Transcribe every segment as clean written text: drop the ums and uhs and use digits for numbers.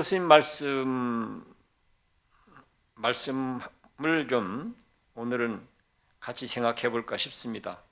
육조스님 말씀을 좀 오늘은 같이 생각해 볼까 싶습니다.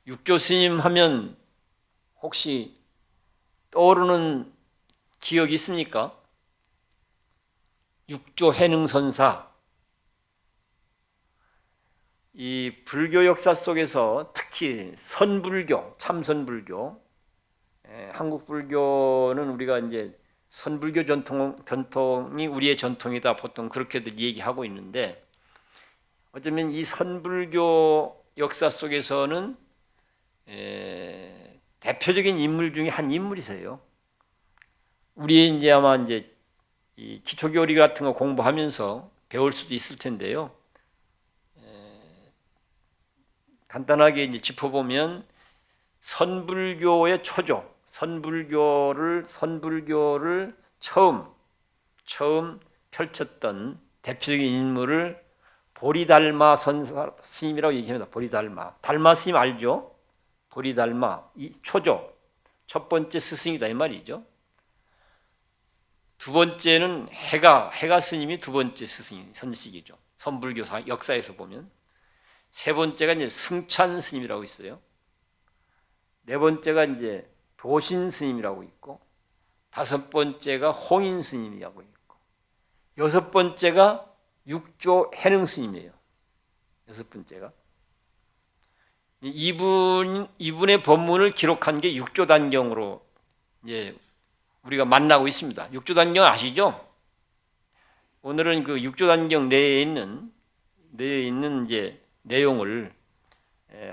육조스님 하면 혹시 떠오르는 기억이 있습니까? 육조해능선사. 이 불교 역사 속에서 특히 선불교, 참선불교, 한국 불교는 우리가 이제 선불교 전통이 우리의 전통이다 보통 그렇게들 얘기하고 있는데, 어쩌면 이 선불교 역사 속에서는 대표적인 인물 중에 한 인물이세요. 우리 이제 아마 이제 이 기초교리 같은 거 공부하면서 배울 수도 있을 텐데요. 간단하게 이제 짚어보면 선불교의 초조, 선불교를 처음 펼쳤던 대표적인 인물을 보리달마 선사 스님이라고 얘기합니다. 보리달마. 달마 스님 알죠? 보리달마, 이 초조, 첫 번째 스승이다 이 말이죠. 두 번째는 해가 스님이 두 번째 스승이 선식이죠. 선불교 역사에서 보면. 세 번째가 이제 승찬 스님이라고 있어요. 네 번째가 이제 도신 스님이라고 있고, 다섯 번째가 홍인 스님이라고 있고, 여섯 번째가 육조 해능 스님이에요. 여섯 번째가. 이분의 법문을 기록한 게 육조단경으로 이제 우리가 만나고 있습니다. 육조단경 아시죠? 오늘은 그 육조단경 내에 있는 이제 내용을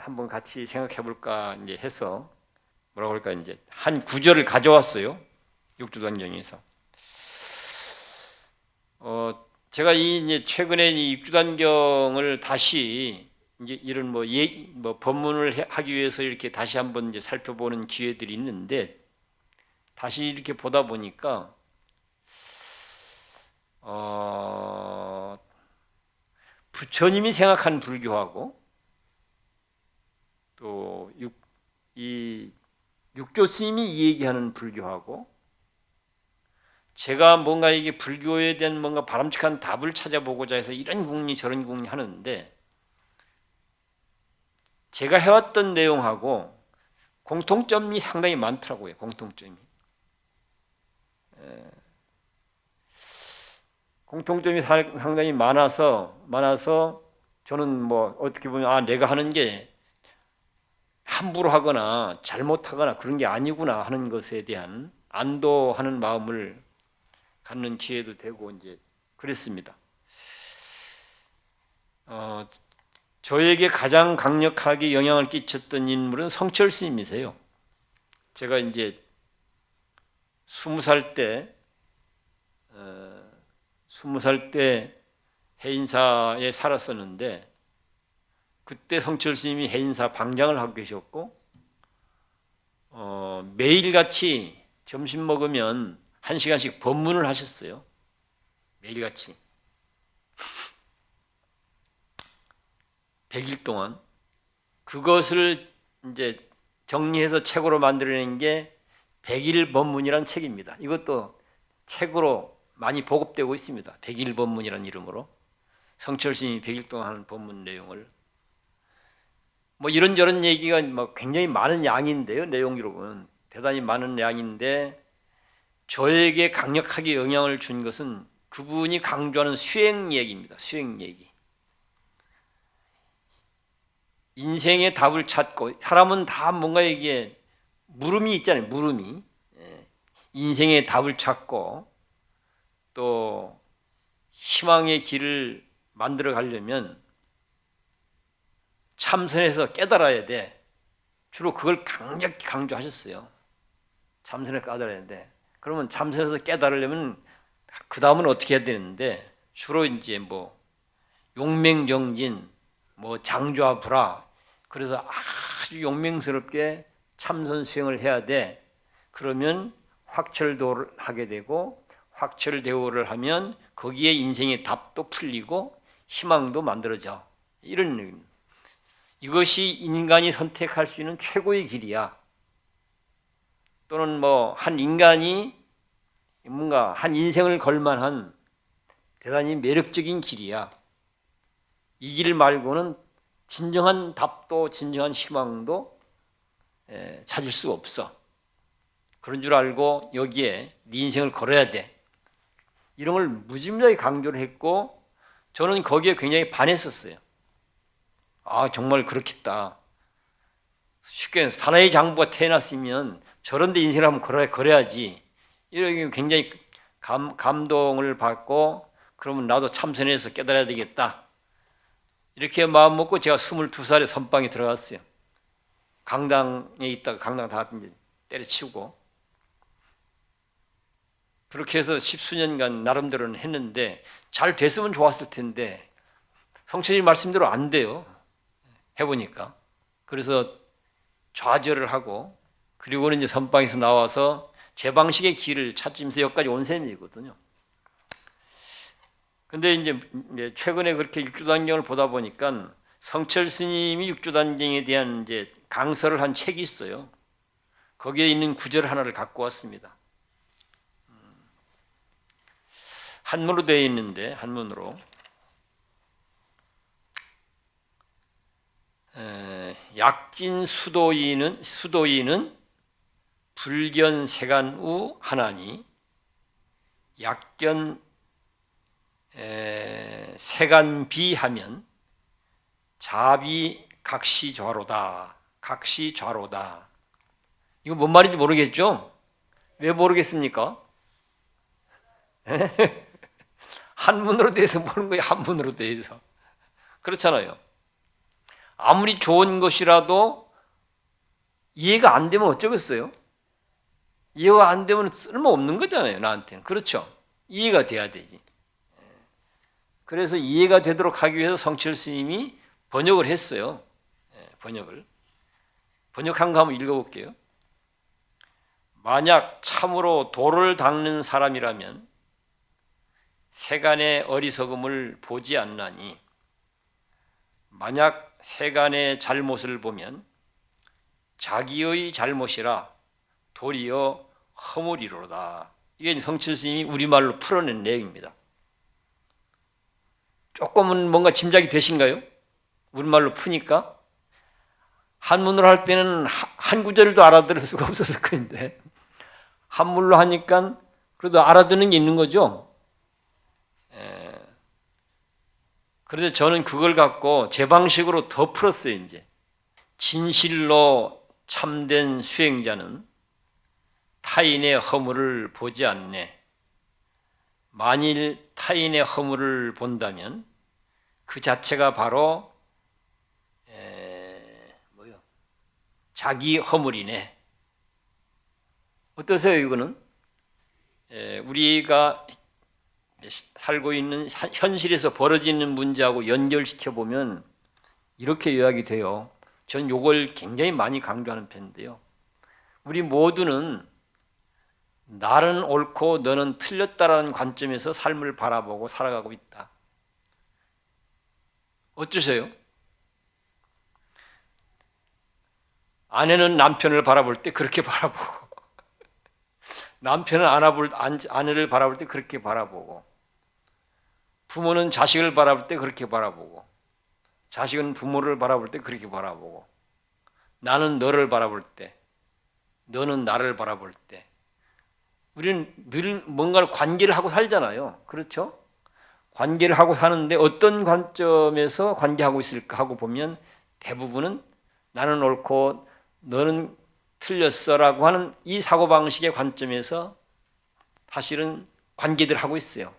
한번 같이 생각해 볼까 이제 해서 뭐라고 할까 이제 한 구절을 가져왔어요. 육조단경에서. 제가 이제 최근에 이 육조단경을 다시 이제 이런 뭐 법문을 하기 위해서 이렇게 다시 한번 이제 살펴보는 기회들이 있는데, 다시 이렇게 보다 보니까 부처님이 생각한 불교하고 또 이 육조 스님이 얘기하는 불교하고, 제가 뭔가 이게 불교에 대한 뭔가 바람직한 답을 찾아보고자 해서 이런 궁리 저런 궁리 하는데, 제가 해왔던 내용하고 공통점이 상당히 많더라고요. 공통점이 상당히 많아서 저는 뭐 어떻게 보면 내가 하는 게 함부로 하거나 잘못하거나 그런 게 아니구나 하는 것에 대한 안도하는 마음을 갖는 기회도 되고 이제 그랬습니다. 저에게 가장 강력하게 영향을 끼쳤던 인물은 성철 스님이세요. 제가 이제 20살 때 해인사에 살았었는데, 그때 성철 스님이 해인사 방장을 하고 계셨고, 매일같이 점심 먹으면 1시간씩 법문을 하셨어요. 매일같이 100일 동안. 그것을 이제 정리해서 책으로 만들어낸 게 100일 법문이라는 책입니다. 이것도 책으로 많이 보급되고 있습니다. 100일 법문이라는 이름으로 성철 스님이 100일 동안 하는 법문 내용을, 뭐 이런저런 얘기가 뭐 굉장히 많은 양인데요. 내용으로는 대단히 많은 양인데, 저에게 강력하게 영향을 준 것은 그분이 강조하는 수행 얘기입니다. 수행 얘기. 인생의 답을 찾고, 사람은 다 뭔가 이게 물음이 있잖아요. 물음이. 인생의 답을 찾고 또 희망의 길을 만들어 가려면 참선해서 깨달아야 돼. 주로 그걸 강력히 강조하셨어요. 참선해서 깨달아야 돼. 그러면 참선해서 깨달으려면 그 다음은 어떻게 해야 되는데, 주로 이제 뭐 용맹정진, 뭐 장좌불화, 그래서 아주 용맹스럽게 참선 수행을 해야 돼. 그러면 확철도를 하게 되고, 확철대오를 하면 거기에 인생의 답도 풀리고 희망도 만들어져. 이런 의미입니다. 이것이 인간이 선택할 수 있는 최고의 길이야. 또는 뭐 한 인간이 뭔가 한 인생을 걸만한 대단히 매력적인 길이야. 이 길 말고는 진정한 답도 진정한 희망도 찾을 수 없어. 그런 줄 알고 여기에 네 인생을 걸어야 돼. 이런 걸 무지무지하게 강조를 했고 저는 거기에 굉장히 반했었어요. 아, 정말 그렇겠다. 쉽게 사나이 장부가 태어났으면 저런 데 인생을 한번 걸어야지. 이렇게 굉장히 감동을 받고 그러면 나도 참선해서 깨달아야 되겠다. 이렇게 마음 먹고 제가 22살에 선방에 들어갔어요. 강당에 있다가 강당 다 이제 때려치우고 그렇게 해서 10수년간 나름대로는 했는데 잘 됐으면 좋았을 텐데 성철이 말씀대로 안 돼요. 해보니까. 그래서 좌절을 하고 그리고는 이제 선방에서 나와서 제 방식의 길을 찾으면서 여기까지 온 셈이거든요. 근데 이제 최근에 그렇게 육조단경을 보다 보니까 성철 스님이 육조단경에 대한 이제 강서를 한 책이 있어요. 거기에 있는 구절 하나를 갖고 왔습니다. 한문으로 되어 있는데 한문으로 약진 수도이는 불견 세간우 하나니 약견 세간비하면 자비 각시좌로다. 각시좌로다. 이거 뭔 말인지 모르겠죠? 왜 모르겠습니까? 한문으로 돼서 모르는 거예요. 한문으로 돼서. 그렇잖아요. 아무리 좋은 것이라도 이해가 안 되면 어쩌겠어요? 이해가 안 되면 쓸모없는 거잖아요. 나한테는. 그렇죠? 이해가 돼야 되지. 그래서 이해가 되도록 하기 위해서 성철 스님이 번역을 했어요. 번역한 거 한번 읽어볼게요. 만약 참으로 도를 닦는 사람이라면 세간의 어리석음을 보지 않나니 만약 세간의 잘못을 보면 자기의 잘못이라 도리어 허물이로다. 이게 성철 스님이 우리말로 풀어낸 내용입니다. 조금은 뭔가 짐작이 되신가요? 우리말로 푸니까 한문으로 할 때는 한 구절도 알아들을 수가 없었을 건데 한문으로 하니까 그래도 알아듣는 게 있는 거죠. 그런데 저는 그걸 갖고 제 방식으로 더 풀었어요. 이제 진실로 참된 수행자는 타인의 허물을 보지 않네. 만일 타인의 허물을 본다면 그 자체가 바로 자기 허물이네. 어떠세요, 이거는? 우리가 살고 있는 현실에서 벌어지는 문제하고 연결시켜 보면 이렇게 요약이 돼요. 저는 이걸 굉장히 많이 강조하는 편인데요. 우리 모두는 나는 옳고 너는 틀렸다라는 관점에서 삶을 바라보고 살아가고 있다. 어쩌세요? 아내는 남편을 바라볼 때 그렇게 바라보고 남편은 아내를 바라볼 때 그렇게 바라보고 부모는 자식을 바라볼 때 그렇게 바라보고 자식은 부모를 바라볼 때 그렇게 바라보고 나는 너를 바라볼 때 너는 나를 바라볼 때 우리는 늘 뭔가를 관계를 하고 살잖아요. 그렇죠? 관계를 하고 사는데 어떤 관점에서 관계하고 있을까 하고 보면 대부분은 나는 옳고 너는 틀렸어라고 하는 이 사고방식의 관점에서 사실은 관계들 하고 있어요.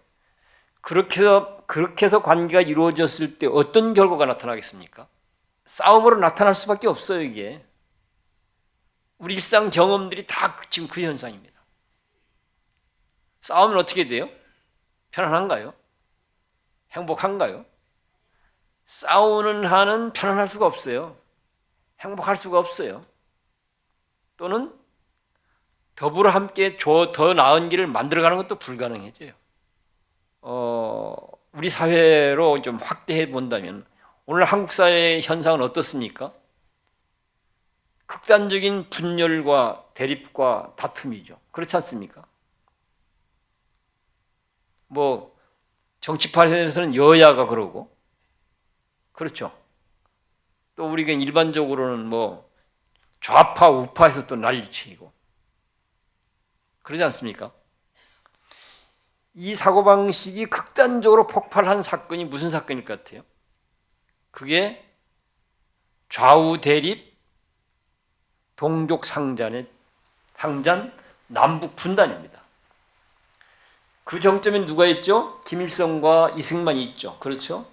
그렇게 해서 관계가 이루어졌을 때 어떤 결과가 나타나겠습니까? 싸움으로 나타날 수밖에 없어요. 이게 우리 일상 경험들이 다 지금 그 현상입니다. 싸우면 어떻게 돼요? 편안한가요? 행복한가요? 싸우는 한은 편안할 수가 없어요. 행복할 수가 없어요. 또는 더불어 함께 더 나은 길을 만들어가는 것도 불가능해져요. 우리 사회로 좀 확대해 본다면 오늘 한국 사회의 현상은 어떻습니까? 극단적인 분열과 대립과 다툼이죠. 그렇지 않습니까? 뭐 정치판에서는 여야가 그러고 그렇죠. 또 우리가 일반적으로는 뭐 좌파 우파에서 또 난리치고 그러지 않습니까? 이 사고방식이 극단적으로 폭발한 사건이 무슨 사건일 것 같아요? 그게 좌우 대립 동족 상잔 남북 분단입니다. 그 정점에 누가 있죠? 김일성과 이승만이 있죠. 그렇죠?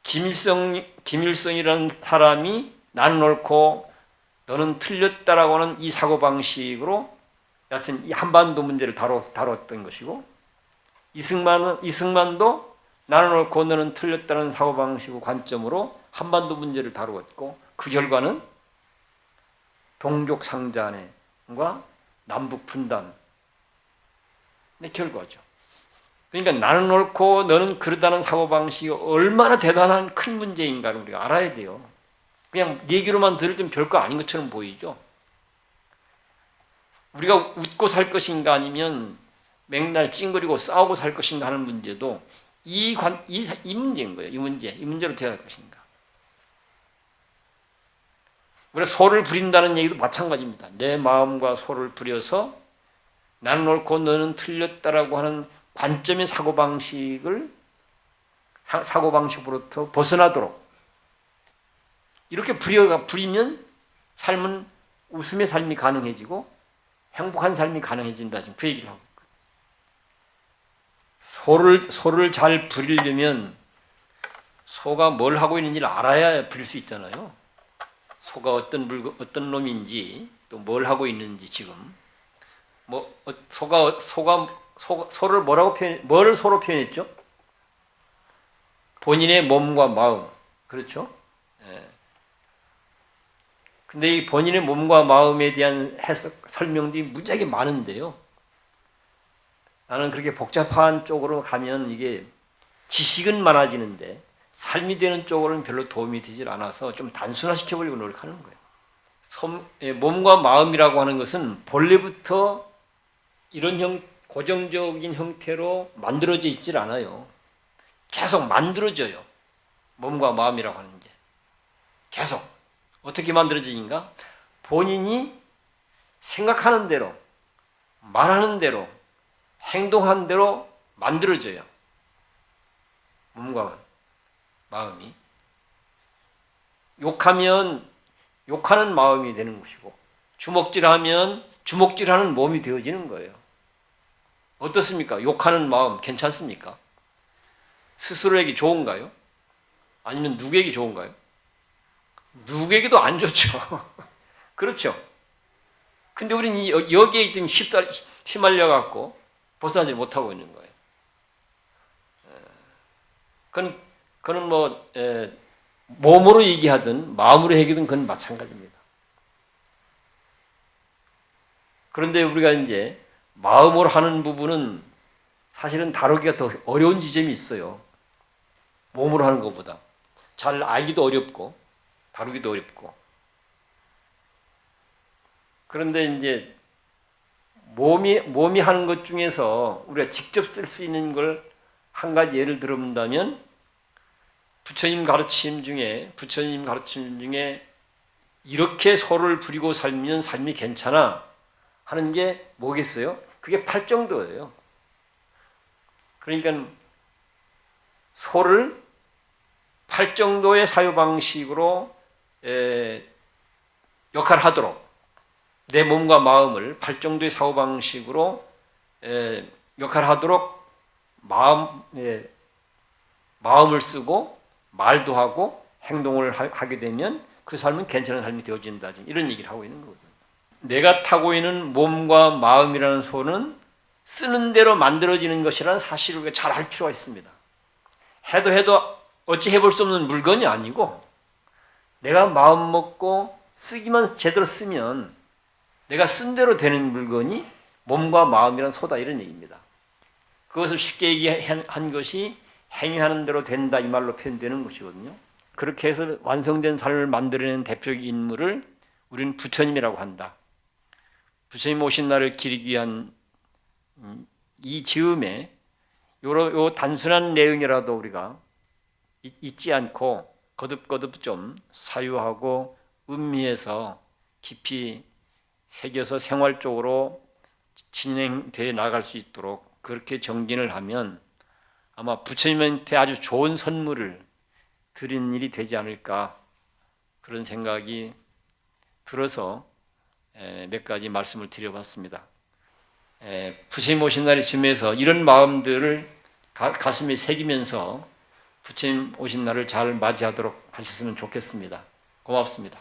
김일성이라는 사람이 나는 옳고 너는 틀렸다라고 하는 이 사고방식으로 여하튼 이 한반도 문제를 다뤘던 것이고, 이승만도 나는 옳고 너는 틀렸다는 사고방식과 관점으로 한반도 문제를 다루었고, 그 결과는 동족 상잔과 남북 분단의 결과죠. 그러니까 나는 옳고 너는 그러다는 사고방식이 얼마나 대단한 큰 문제인가를 우리가 알아야 돼요. 그냥 얘기로만 들을 땐 별거 아닌 것처럼 보이죠. 우리가 웃고 살 것인가 아니면 맨날 찡그리고 싸우고 살 것인가 하는 문제도 이 문제인 거예요. 이 문제로 대할 것인가. 우리가 소를 부린다는 얘기도 마찬가지입니다. 내 마음과 소를 부려서 나는 옳고 너는 틀렸다라고 하는 관점의 사고방식으로부터 벗어나도록 이렇게 부리면 삶은 웃음의 삶이 가능해지고 행복한 삶이 가능해진다. 지금 그 얘기를 하고 있거든요. 소를 잘 부리려면 소가 뭘 하고 있는지를 알아야 부릴 수 있잖아요. 소가 어떤 놈인지 또 뭘 하고 있는지 지금 소를 뭘 소로 표현했죠? 본인의 몸과 마음. 그렇죠? 예. 근데 이 본인의 몸과 마음에 대한 설명들이 무지하게 많은데요. 나는 그렇게 복잡한 쪽으로 가면 이게 지식은 많아지는데 삶이 되는 쪽으로는 별로 도움이 되질 않아서 좀 단순화시켜보려고 노력하는 거예요. 몸과 마음이라고 하는 것은 본래부터 이런 고정적인 형태로 만들어져 있질 않아요. 계속 만들어져요. 몸과 마음이라고 하는 게. 계속. 어떻게 만들어지는가? 본인이 생각하는 대로, 말하는 대로, 행동하는 대로 만들어져요. 몸과 마음이. 욕하면 욕하는 마음이 되는 것이고, 주먹질하면 주먹질하는 몸이 되어지는 거예요. 어떻습니까? 욕하는 마음 괜찮습니까? 스스로에게 좋은가요? 아니면 누구에게 좋은가요? 누구에게도 안 좋죠. 그렇죠. 근데 우리는 여기에 지금 휘말려 갖고 벗어나지 못하고 있는 거예요. 그건 몸으로 얘기하든 마음으로 얘기하든 그건 마찬가지입니다. 그런데 우리가 이제 마음으로 하는 부분은 사실은 다루기가 더 어려운 지점이 있어요. 몸으로 하는 것보다. 잘 알기도 어렵고, 다루기도 어렵고. 그런데 이제 몸이 하는 것 중에서 우리가 직접 쓸 수 있는 걸 한 가지 예를 들어본다면 부처님 가르침 중에 이렇게 소를 부리고 살면 삶이 괜찮아 하는 게 뭐겠어요? 그게 팔정도예요. 그러니까 소를 팔정도의 사유방식으로 역할하도록 내 몸과 마음을 팔정도의 사고방식으로 역할하도록 마음을 쓰고 말도 하고 행동을 하게 되면 그 삶은 괜찮은 삶이 되어진다. 이런 얘기를 하고 있는 거거든요. 내가 타고 있는 몸과 마음이라는 소는 쓰는 대로 만들어지는 것이라는 사실을 우리가 잘 알 필요가 있습니다. 해도 어찌 해볼 수 없는 물건이 아니고 내가 마음 먹고 쓰기만 제대로 쓰면 내가 쓴 대로 되는 물건이 몸과 마음이라는 소다 이런 얘기입니다. 그것을 쉽게 얘기한 것이 행위하는 대로 된다 이 말로 표현되는 것이거든요. 그렇게 해서 완성된 삶을 만들어낸 대표적 인물을 우리는 부처님이라고 한다. 부처님 오신 날을 기리기 위한 이 즈음에 요 단순한 내용이라도 우리가 잊지 않고 거듭거듭 좀 사유하고 음미해서 깊이 새겨서 생활적으로 진행되어 나갈 수 있도록 그렇게 정진을 하면 아마 부처님한테 아주 좋은 선물을 드린 일이 되지 않을까 그런 생각이 들어서 몇 가지 말씀을 드려봤습니다. 부처님 오신 날이 즈음해서 이런 마음들을 가슴에 새기면서 부처님 오신 날을 잘 맞이하도록 하셨으면 좋겠습니다. 고맙습니다.